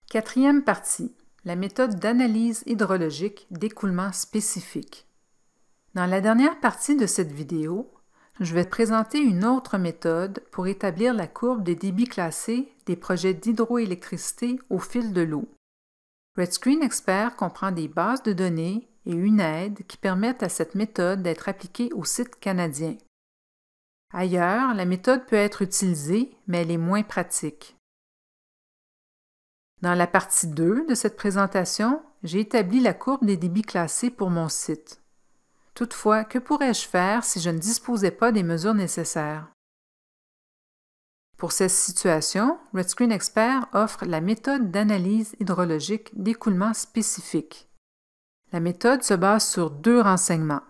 Quatrième partie, la méthode d'analyse hydrologique d'écoulement spécifique. Dans la dernière partie de cette vidéo, je vais présenter une autre méthode pour établir la courbe des débits classés des projets d'hydroélectricité au fil de l'eau. RedScreen Expert comprend des bases de données et une aide qui permettent à cette méthode d'être appliquée au site canadien. Ailleurs, la méthode peut être utilisée, mais elle est moins pratique. Dans la partie 2 de cette présentation, j'ai établi la courbe des débits classés pour mon site. Toutefois, que pourrais-je faire si je ne disposais pas des mesures nécessaires? Pour cette situation, RedScreen Expert offre la méthode d'analyse hydrologique d'écoulement spécifique. La méthode se base sur deux renseignements,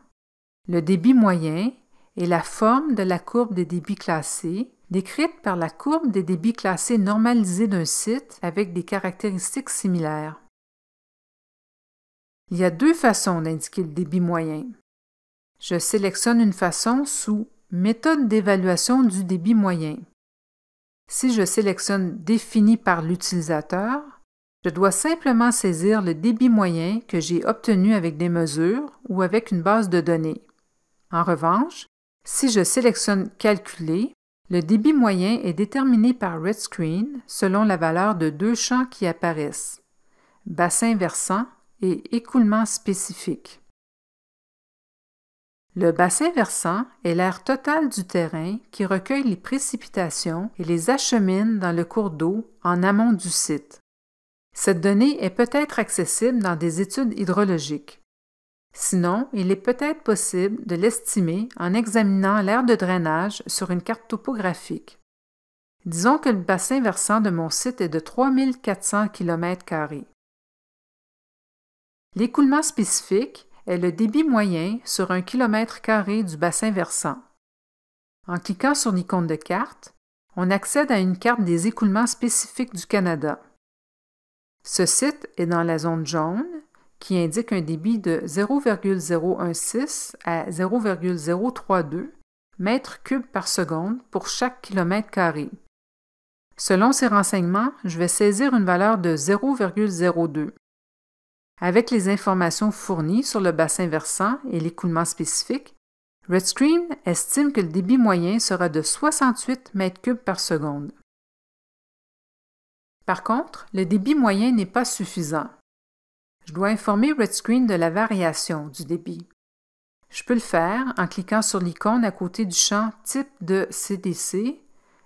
le débit moyen et la forme de la courbe des débits classés, décrite par la courbe des débits classés normalisés d'un site avec des caractéristiques similaires. Il y a deux façons d'indiquer le débit moyen. Je sélectionne une façon sous « Méthode d'évaluation du débit moyen ». Si je sélectionne « Défini par l'utilisateur », je dois simplement saisir le débit moyen que j'ai obtenu avec des mesures ou avec une base de données. En revanche, si je sélectionne « Calculer », le débit moyen est déterminé par RedScreen selon la valeur de deux champs qui apparaissent, bassin versant et écoulement spécifique. Le bassin versant est l'aire totale du terrain qui recueille les précipitations et les achemine dans le cours d'eau en amont du site. Cette donnée est peut-être accessible dans des études hydrologiques. Sinon, il est peut-être possible de l'estimer en examinant l'aire de drainage sur une carte topographique. Disons que le bassin versant de mon site est de 3400 km². L'écoulement spécifique est le débit moyen sur un kilomètre carré du bassin versant. En cliquant sur l'icône de carte, on accède à une carte des écoulements spécifiques du Canada. Ce site est dans la zone jaune, qui indique un débit de 0,016 à 0,032 mètres cubes par seconde pour chaque kilomètre carré. Selon ces renseignements, je vais saisir une valeur de 0,02. Avec les informations fournies sur le bassin versant et l'écoulement spécifique, RedScreen estime que le débit moyen sera de 68 mètres cubes par seconde. Par contre, le débit moyen n'est pas suffisant. Je dois informer RedScreen de la variation du débit. Je peux le faire en cliquant sur l'icône à côté du champ Type de CDC,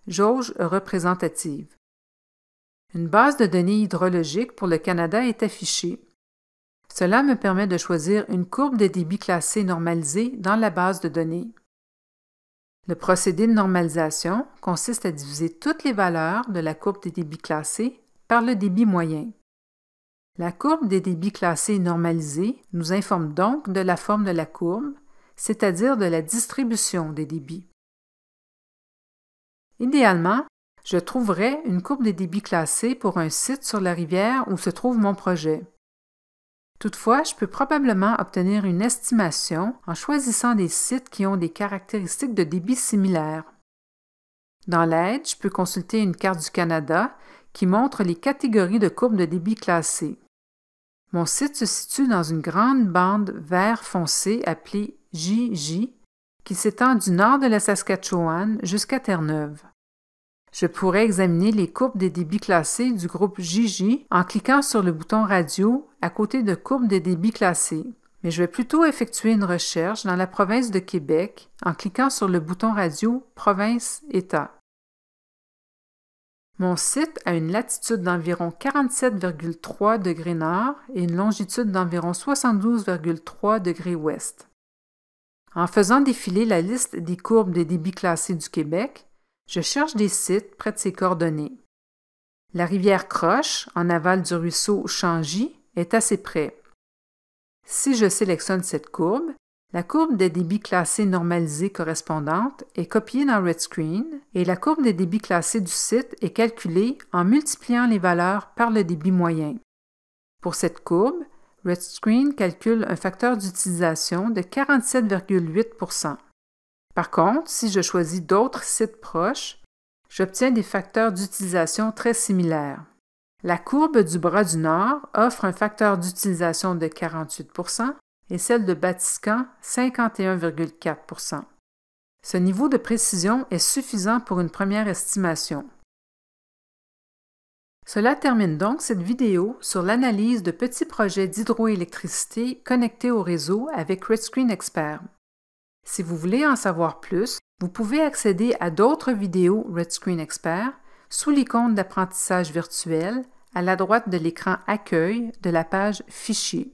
jauge représentative. Une base de données hydrologique pour le Canada est affichée. Cela me permet de choisir une courbe de débit classé normalisée dans la base de données. Le procédé de normalisation consiste à diviser toutes les valeurs de la courbe des débits classés par le débit moyen. La courbe des débits classés normalisés nous informe donc de la forme de la courbe, c'est-à-dire de la distribution des débits. Idéalement, je trouverais une courbe des débits classés pour un site sur la rivière où se trouve mon projet. Toutefois, je peux probablement obtenir une estimation en choisissant des sites qui ont des caractéristiques de débit similaires. Dans l'aide, je peux consulter une carte du Canada qui montre les catégories de courbes de débit classées. Mon site se situe dans une grande bande vert foncé appelée JJ qui s'étend du nord de la Saskatchewan jusqu'à Terre-Neuve. Je pourrais examiner les courbes des débits classés du groupe JJ en cliquant sur le bouton Radio à côté de courbes de débits classés, mais je vais plutôt effectuer une recherche dans la province de Québec en cliquant sur le bouton Radio Province-État. Mon site a une latitude d'environ 47,3 degrés nord et une longitude d'environ 72,3 degrés ouest. En faisant défiler la liste des courbes des débits classés du Québec, je cherche des sites près de ces coordonnées. La rivière Croche, en aval du ruisseau Changy, est assez près. Si je sélectionne cette courbe, la courbe des débits classés normalisés correspondante est copiée dans RedScreen et la courbe des débits classés du site est calculée en multipliant les valeurs par le débit moyen. Pour cette courbe, RedScreen calcule un facteur d'utilisation de 47,8 %. Par contre, si je choisis d'autres sites proches, j'obtiens des facteurs d'utilisation très similaires. La courbe du bras du Nord offre un facteur d'utilisation de 48 % et celle de Batiscan 51,4 %. Ce niveau de précision est suffisant pour une première estimation. Cela termine donc cette vidéo sur l'analyse de petits projets d'hydroélectricité connectés au réseau avec RedScreen Expert. Si vous voulez en savoir plus, vous pouvez accéder à d'autres vidéos RedScreen Expert sous l'icône d'apprentissage virtuel à la droite de l'écran Accueil de la page Fichier.